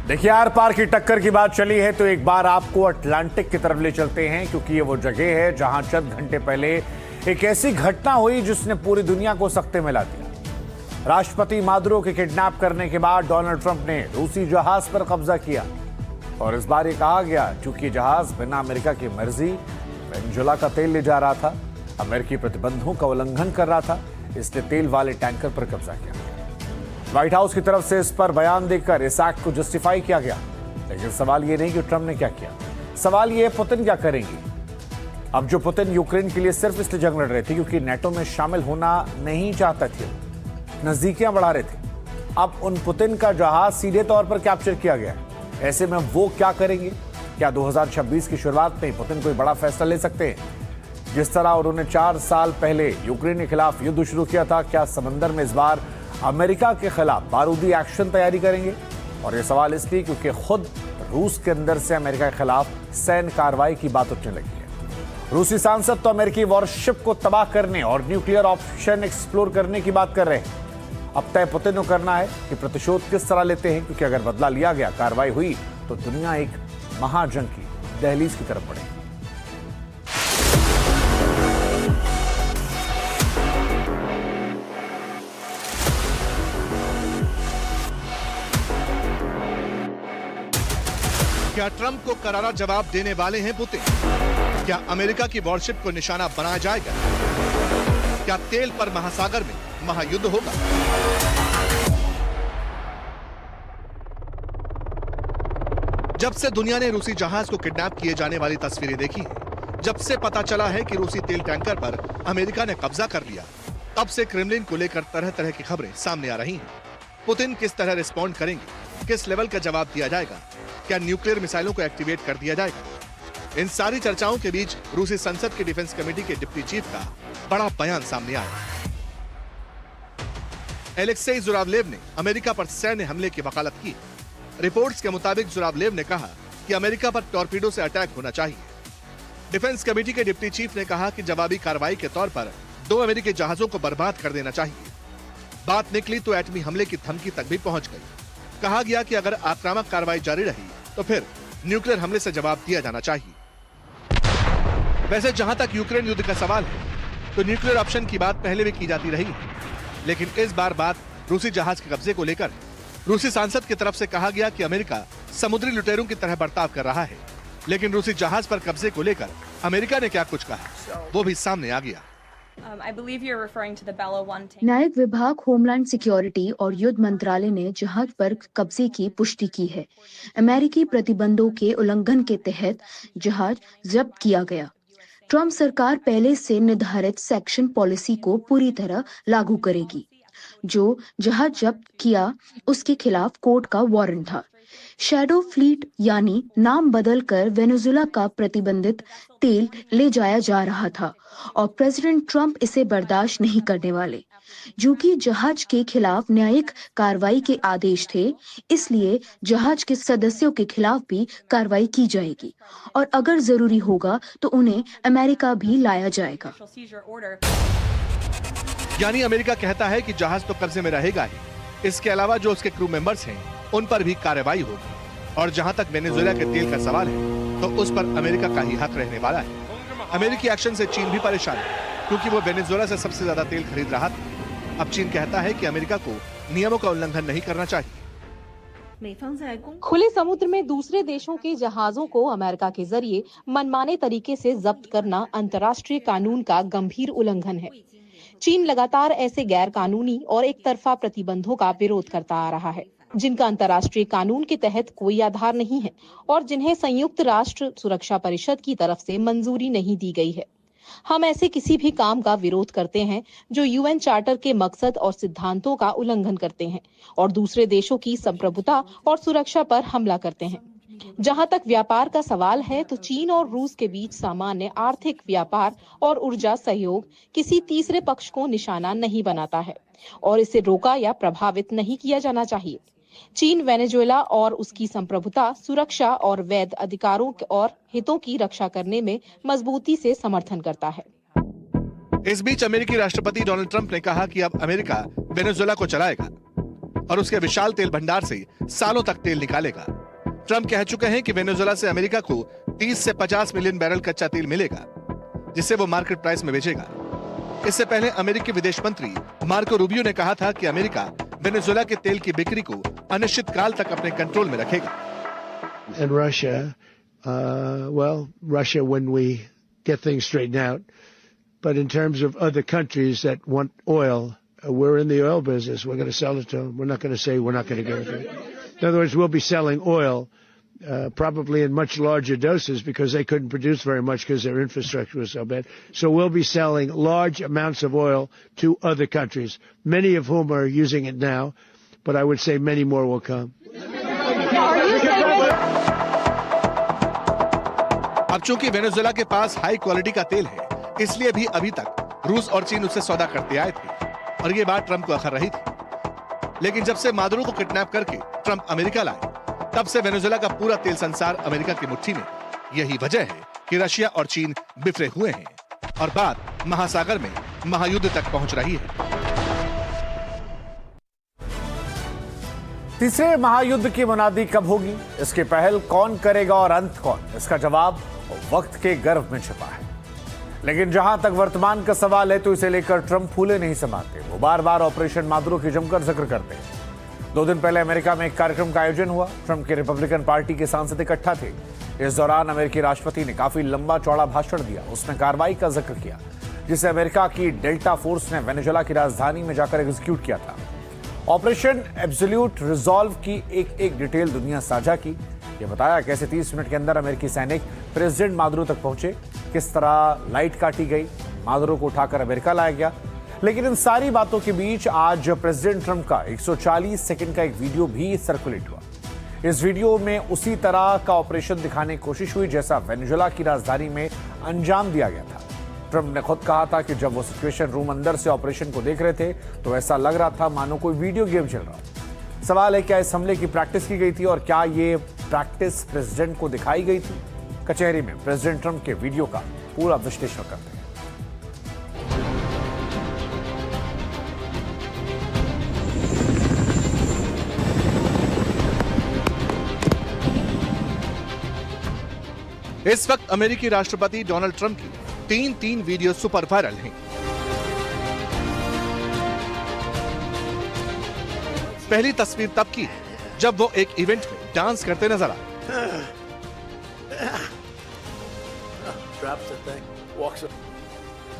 देखिए, आर पार की टक्कर की बात चली है तो एक बार आपको अटलांटिक की तरफ ले चलते हैं, क्योंकि ये वो जगह है जहां चंद घंटे पहले एक ऐसी घटना हुई जिसने पूरी दुनिया को सख्ते में ला दिया। राष्ट्रपति मादुरो के किडनैप करने के बाद डोनाल्ड ट्रंप ने रूसी जहाज पर कब्जा किया और इस बार ये कहा गया क्योंकि जहाज बिना अमेरिका की मर्जी वेनेजुएला का तेल ले जा रहा था, अमेरिकी प्रतिबंधों का उल्लंघन कर रहा था, इसलिए तेल वाले टैंकर पर कब्जा किया। व्हाइट हाउस की तरफ से इस पर बयान देकर इस एक्ट को जस्टिफाई किया गया, लेकिन सवाल ये नहीं कि ट्रंप ने क्या किया, सवाल ये पुतिन क्या करेंगे। अब जो पुतिन यूक्रेन के लिए सिर्फ इसलिए जंग लड़ रहे थे क्योंकि नेटो में शामिल होना नहीं चाहते थे, नजदीकियां बढ़ा रहे थे, अब उन पुतिन का जहाज सीधे तौर पर कैप्चर किया गया। ऐसे में वो क्या करेंगे? क्या 2026 की शुरुआत में पुतिन कोई बड़ा फैसला ले सकते हैं? जिस तरह उन्होंने 4 साल पहले यूक्रेन के खिलाफ युद्ध शुरू किया था, क्या समंदर में इस बार अमेरिका के खिलाफ बारूदी एक्शन तैयारी करेंगे? और यह सवाल इसलिए क्योंकि खुद रूस के अंदर से अमेरिका के खिलाफ सैन्य कार्रवाई की बात उठने लगी है। रूसी सांसद तो अमेरिकी वॉरशिप को तबाह करने और न्यूक्लियर ऑप्शन एक्सप्लोर करने की बात कर रहे हैं। अब तय पुतिन को करना है कि प्रतिशोध किस तरह लेते हैं, क्योंकि अगर बदला लिया गया, कार्रवाई हुई, तो दुनिया एक महाजंग की दहलीज की तरफ बढ़ेगी। क्या ट्रंप को करारा जवाब देने वाले हैं पुतिन? क्या अमेरिका की वॉरशिप को निशाना बनाया जाएगा? क्या तेल पर महासागर में महायुद्ध होगा? जब से दुनिया ने रूसी जहाज को किडनैप किए जाने वाली तस्वीरें देखी हैं, जब से पता चला है कि रूसी तेल टैंकर पर अमेरिका ने कब्जा कर लिया, तब से क्रेमलिन को लेकर तरह तरह की खबरें सामने आ रही हैं। पुतिन किस तरह रिस्पॉन्ड करेंगे? किस लेवल का जवाब दिया जाएगा? क्या न्यूक्लियर मिसाइलों को एक्टिवेट कर दिया जाएगा? इन सारी चर्चाओं के बीच रूसी संसद की डिफेंस कमेटी के डिप्टी चीफ का बड़ा बयान सामने आया। एलेक्सेई जुरावलेव ने अमेरिका पर सैन्य हमले की वकालत की। रिपोर्ट्स के मुताबिक जुरावलेव ने कहा कि अमेरिका पर टॉर्पीडो से अटैक होना चाहिए। डिफेंस कमेटी के डिप्टी चीफ ने कहा कि जवाबी कार्रवाई के तौर पर 2 अमेरिकी जहाजों को बर्बाद कर देना चाहिए। बात निकली तो एटमी हमले की धमकी तक भी पहुंच गई। कहा गया कि अगर आक्रामक कार्रवाई जारी रही तो फिर न्यूक्लियर हमले से जवाब दिया जाना चाहिए। वैसे जहां तक यूक्रेन युद्ध का सवाल है, तो न्यूक्लियर ऑप्शन की बात पहले भी की जाती रही है, लेकिन इस बार बात रूसी जहाज के कब्जे को लेकर है। रूसी सांसद की तरफ से कहा गया कि अमेरिका समुद्री लुटेरों की तरह बर्ताव कर रहा है, लेकिन रूसी जहाज पर कब्जे को लेकर अमेरिका ने क्या कुछ कहा, वो भी सामने आ गया। न्यायिक विभाग, होमलैंड सिक्योरिटी और युद्ध मंत्रालय ने जहाज पर कब्जे की पुष्टि की है। अमेरिकी प्रतिबंधों के उल्लंघन के तहत जहाज जब्त किया गया। ट्रंप सरकार पहले से निर्धारित सेक्शन पॉलिसी को पूरी तरह लागू करेगी। जो जहाज जब्त किया उसके खिलाफ कोर्ट का वारंट था। शैडो फ्लीट यानी नाम बदलकर वेनेजुएला का प्रतिबंधित तेल ले जाया जा रहा था और प्रेसिडेंट ट्रंप इसे बर्दाश्त नहीं करने वाले। जो कि जहाज के खिलाफ न्यायिक कार्रवाई के आदेश थे, इसलिए जहाज के सदस्यों के खिलाफ भी कार्रवाई की जाएगी और अगर जरूरी होगा तो उन्हें अमेरिका भी लाया जाएगा। यानी अमेरिका कहता है कि जहाज तो कब्जे में रहेगा ही, इसके अलावा जो उसके क्रू मेंबर्स हैं उन पर भी कार्रवाई होगी। और जहां तक वेनेजुएला के तेल का सवाल है, तो उस पर अमेरिका का ही हक रहने वाला है। अमेरिकी एक्शन से चीन भी परेशान है, क्योंकि वो वेनेजुएला से सबसे ज्यादा तेल खरीद रहा था। अब चीन कहता है कि अमेरिका को नियमों का उल्लंघन नहीं करना चाहिए। खुले समुद्र में दूसरे देशों के जहाजों को अमेरिका के जरिए मनमाने तरीके से जब्त करना अंतर्राष्ट्रीय कानून का गंभीर उल्लंघन है। चीन लगातार ऐसे गैर कानूनी और एक तरफा प्रतिबंधों का विरोध करता आ रहा है, जिनका अंतर्राष्ट्रीय कानून के तहत कोई आधार नहीं है और जिन्हें संयुक्त राष्ट्र सुरक्षा परिषद की तरफ से मंजूरी नहीं दी गई है। हम ऐसे किसी भी काम का विरोध करते हैं जो यूएन चार्टर के मकसद और सिद्धांतों का उल्लंघन करते हैं और दूसरे देशों की संप्रभुता और सुरक्षा पर हमला करते हैं। जहां तक व्यापार का सवाल है, तो चीन और रूस के बीच सामान्य आर्थिक, व्यापार और ऊर्जा सहयोग किसी तीसरे पक्ष को निशाना नहीं बनाता है और इसे रोका या प्रभावित नहीं किया जाना चाहिए। चीन वेनेजुएला और उसकी संप्रभुता, सुरक्षा और वैध अधिकारों और हितों की रक्षा करने में मजबूती से समर्थन करता है। इस बीच अमेरिकी राष्ट्रपति डोनाल्ड ट्रंप ने कहा कि अब अमेरिका वेनेजुएला को चलाएगा। और उसके विशाल तेल भंडार से सालों तक तेल निकालेगा। ट्रंप कह चुके हैं कि वेनेजुएला से अमेरिका को 30 से 50 मिलियन बैरल कच्चा तेल मिलेगा, जिसे वो मार्केट प्राइस में बेचेगा। इससे पहले अमेरिकी विदेश मंत्री मार्को रूबियो ने कहा था कि अमेरिका वेनेजुएला के तेल की बिक्री को अनिश्चित काल तक अपने कंट्रोल में रखेगा। And Russia, Russia when we get things straightened out, but in terms of other countries that want oil, we're in the oil business. We're going to sell it to them. We're not going to say we're not going to give it to them. In other words, we'll be selling oil probably in much larger doses because they couldn't produce very much because their infrastructure was so bad. So we'll be selling large amounts of oil to other countries, many of whom are using it now, but I would say many more will come. अब चूंकि Venezuela के पास high quality का तेल है, इसलिए भी अभी तक रूस और चीन उससे सौदा करते आए थे और ये बात ट्रंप को अखर रही थी। लेकिन जब से मादुरो को किडनैप करके ट्रंप अमेरिका लाए, तब से वेनेजुएला का पूरा तेल संसार अमेरिका की मुट्ठी में। यही वजह है कि रशिया और चीन बिफरे हुए हैं और बात महासागर में महायुद्ध तक पहुंच रही है। तीसरे महायुद्ध की मुनादी कब होगी, इसकी पहल कौन करेगा और अंत कौन, इसका जवाब वक्त के गर्भ में छिपा है। लेकिन जहां तक वर्तमान का सवाल है तो इसे लेकर ट्रंप फूले नहीं समाते। वो बार बार ऑपरेशन मादुरो की जमकर जिक्र करते हैं। 2 दिन पहले अमेरिका में एक कार्यक्रम का आयोजन हुआ। ट्रंप के रिपब्लिकन पार्टी के सांसद इकट्ठा थे। इस दौरान अमेरिकी राष्ट्रपति ने काफी लंबा चौड़ा भाषण दिया। उसने कार्रवाई का जिक्र किया जिसे अमेरिका की डेल्टा फोर्स ने वेनेजुएला की राजधानी में जाकर एग्जीक्यूट किया था। ऑपरेशन एब्सोल्यूट रिजॉल्व की एक डिटेल दुनिया साझा की। यह बताया कैसे 30 मिनट के अंदर अमेरिकी सैनिक प्रेसिडेंट मादुरो तक पहुंचे, किस तरह लाइट काटी गई, मादुरो को उठाकर अमेरिका लाया गया। लेकिन इन सारी बातों के बीच आज प्रेसिडेंट ट्रंप का 140 सेकंड का एक वीडियो भी सर्कुलेट हुआ। इस वीडियो में उसी तरह का ऑपरेशन दिखाने की कोशिश हुई जैसा वेनेजुएला की राजधानी में अंजाम दिया गया था। ट्रंप ने खुद कहा था कि जब वो सिचुएशन रूम अंदर से ऑपरेशन को देख रहे थे तो ऐसा लग रहा था मानो कोई वीडियो गेम चल रहा था। सवाल है क्या इस हमले की प्रैक्टिस की गई थी और क्या ये प्रैक्टिस प्रेसिडेंट को दिखाई गई थी? कचहरी में प्रेसिडेंट ट्रंप के वीडियो का पूरा विश्लेषण करते हैं। इस वक्त अमेरिकी राष्ट्रपति डोनाल्ड ट्रंप की 3 वीडियो सुपर वायरल हैं। पहली तस्वीर तब की जब वो एक इवेंट में डांस करते नजर आए।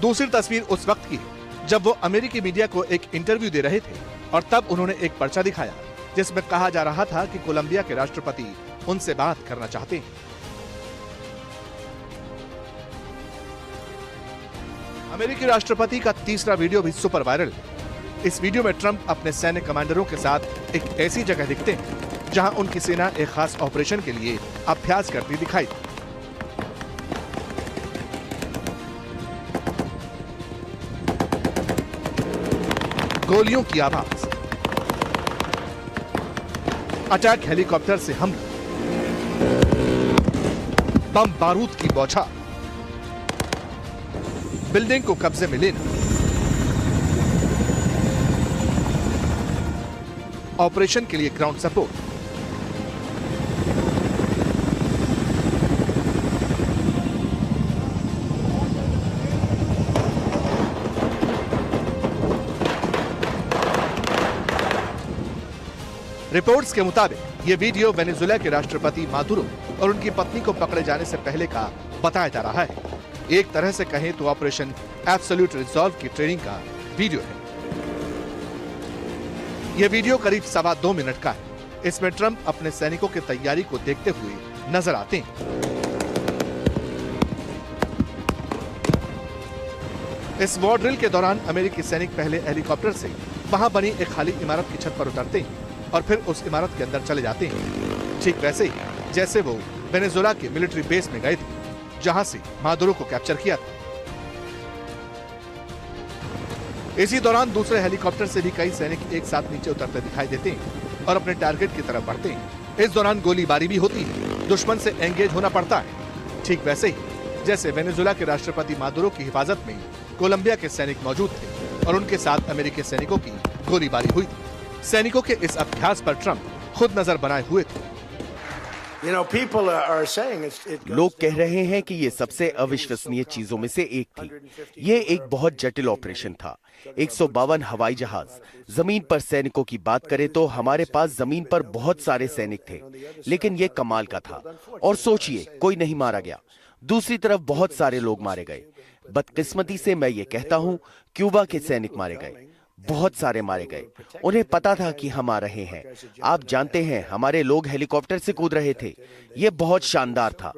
दूसरी तस्वीर उस वक्त की है जब वो अमेरिकी मीडिया को एक इंटरव्यू दे रहे थे और तब उन्होंने एक पर्चा दिखाया जिसमें कहा जा रहा था कि कोलंबिया के राष्ट्रपति उनसे बात करना चाहते हैं। अमेरिकी राष्ट्रपति का तीसरा वीडियो भी सुपर वायरल है। इस वीडियो में ट्रंप अपने सैन्य कमांडरों के साथ एक ऐसी जगह दिखते हैं जहां उनकी सेना एक खास ऑपरेशन के लिए अभ्यास करती दिखाई दी। गोलियों की आवाज, अटैक हेलीकॉप्टर से हमला, बम बारूद की बौछार, बिल्डिंग को कब्जे में लेना, ऑपरेशन के लिए ग्राउंड सपोर्ट, रिपोर्ट्स के मुताबिक ये वीडियो वेनेजुएला के राष्ट्रपति मादुरो और उनकी पत्नी को पकड़े जाने से पहले का बताया जा रहा है। एक तरह से कहें तो ऑपरेशन एब्सोल्यूट रिजॉल्व की ट्रेनिंग का वीडियो है। यह वीडियो करीब 2.25 मिनट का है। इसमें ट्रंप अपने सैनिकों की तैयारी को देखते हुए नजर आते हैं। इस वॉर ड्रिल के दौरान अमेरिकी सैनिक पहले हेलीकॉप्टर से वहां बनी एक खाली इमारत की छत पर उतरते हैं और फिर उस इमारत के अंदर चले जाते हैं, ठीक वैसे ही जैसे वो वेनेजुएला के मिलिट्री बेस में गए थे जहां से मादुरो को कैप्चर किया था। इसी दौरान दूसरे हेलीकॉप्टर से भी कई सैनिक एक साथ नीचे उतरते दिखाई देते हैं और अपने टारगेट की तरफ बढ़ते हैं। इस दौरान गोलीबारी भी होती है, दुश्मन से एंगेज होना पड़ता है, ठीक वैसे ही जैसे वेनेजुएला के राष्ट्रपति मादुरो की हिफाजत में कोलंबिया के सैनिक मौजूद थे और उनके साथ अमेरिकी सैनिकों की गोलीबारी हुई थी। सैनिकों के इस अभ्यास पर ट्रंप खुद नजर बनाए हुए थे। लोग कह रहे हैं कि ये सबसे अविश्वसनीय चीजों में से एक थी। ये एक बहुत जटिल ऑपरेशन था। 152 हवाई जहाज। जमीन पर सैनिकों की बात करें तो हमारे पास जमीन पर बहुत सारे सैनिक थे, लेकिन ये कमाल का था। और सोचिए, कोई नहीं मारा गया। दूसरी तरफ बहुत सारे लोग मारे गए। बदकिस्मती से मैं ये कहता हूं, क्यूबा के सैनिक मारे गए, बहुत सारे मारे गए। उन्हें पता था कि हम आ रहे हैं। आप जानते हैं, हमारे लोग हेलीकॉप्टर से कूद रहे थे। यह बहुत शानदार था।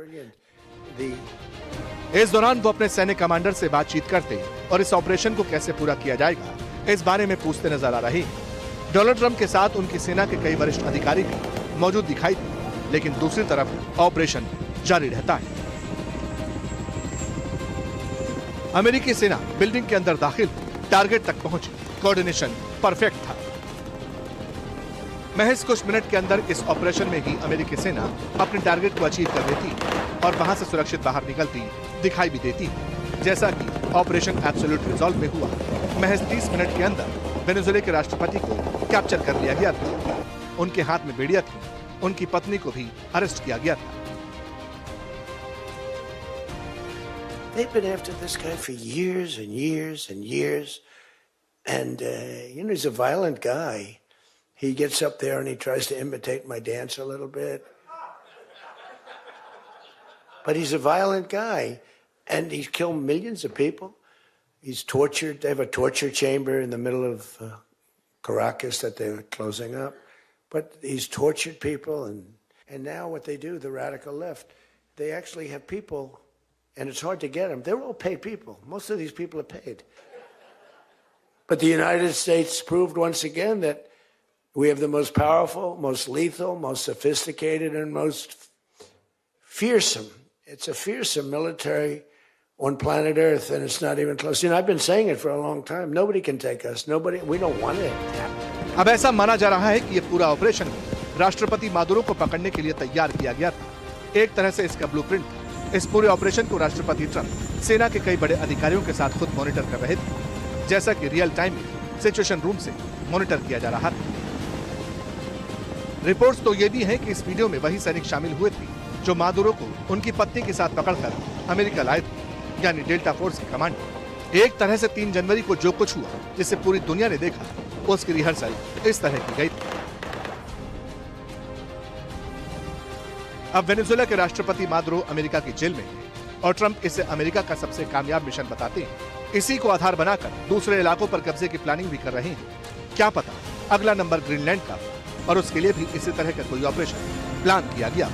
इस दौरान वो अपने सैनिक कमांडर से बातचीत करते और इस ऑपरेशन को कैसे पूरा किया जाएगा, इस बारे में पूछते नजर आ रहे हैं। डोनाल्ड ट्रंप के साथ उनकी सेना के कई वरिष्ठ अधिकारी भी मौजूद दिखाई दिए, लेकिन दूसरी तरफ ऑपरेशन जारी रहता है। अमेरिकी सेना बिल्डिंग के अंदर दाखिल टारगेट तक पहुंची। कोऑर्डिनेशन परफेक्ट था। महज कुछ मिनट के अंदर इस ऑपरेशन में ही अमेरिकी सेना अपने टारगेट को अचीव कर लेती और वहां से सुरक्षित बाहर निकलती दिखाई भी देती, जैसा कि ऑपरेशन एब्सोल्यूट रिजॉल्व में हुआ। महज 30 मिनट के अंदर वेनेजुएला के राष्ट्रपति को कैप्चर कर लिया गया था। उनके हाथ में बेड़ियां थी। उनकी पत्नी को भी अरेस्ट किया गया था। They've been after this guy for years and years and years. And, he's a violent guy. He gets up there and he tries to imitate my dance a little bit. But he's a violent guy. And he's killed millions of people. He's tortured. They have a torture chamber in the middle of Caracas that they're closing up. But he's tortured people. And now what they do, the radical left, they actually have people, and it's hard to get them. They're all paid people. Most of these people are paid. But the United States proved once again that we have the most powerful, most lethal, most sophisticated, and most fearsome. It's a fearsome military on planet Earth, and it's not even close. I've been saying it for a long time. Nobody can take us. Nobody. We don't want it. अब ऐसा माना जा रहा है कि ये पूरा operation राष्ट्रपति मादुरो को पकड़ने के लिए तैयार किया गया था। एक तरह से इसका ब्लूप्रिंट था। इस पूरे ऑपरेशन को राष्ट्रपति ट्रंप सेना के कई बड़े अधिकारियों के साथ खुद मॉनिटर कर रहे थे, जैसा कि रियल टाइम में सिचुएशन रूम से मॉनिटर किया जा रहा था। रिपोर्ट्स तो ये भी हैं कि इस वीडियो में वही सैनिक शामिल हुए थे जो मादुरो को उनकी पत्नी के साथ पकड़कर अमेरिका लाए थे, यानी डेल्टा फोर्स के कमांडर। एक तरह से 3 जनवरी को जो कुछ हुआ, जिसे पूरी दुनिया ने देखा, उसकी रिहर्सल इस तरह की गई थी। अब वेनेजुएला के राष्ट्रपति मादुरो अमेरिका की जेल में है और ट्रंप इसे अमेरिका का सबसे कामयाब मिशन बताते हैं। इसी को आधार बनाकर दूसरे इलाकों पर कब्जे की प्लानिंग भी कर रहे हैं। क्या पता अगला नंबर ग्रीनलैंड का, और उसके लिए भी इसी तरह का कोई ऑपरेशन प्लान किया गया।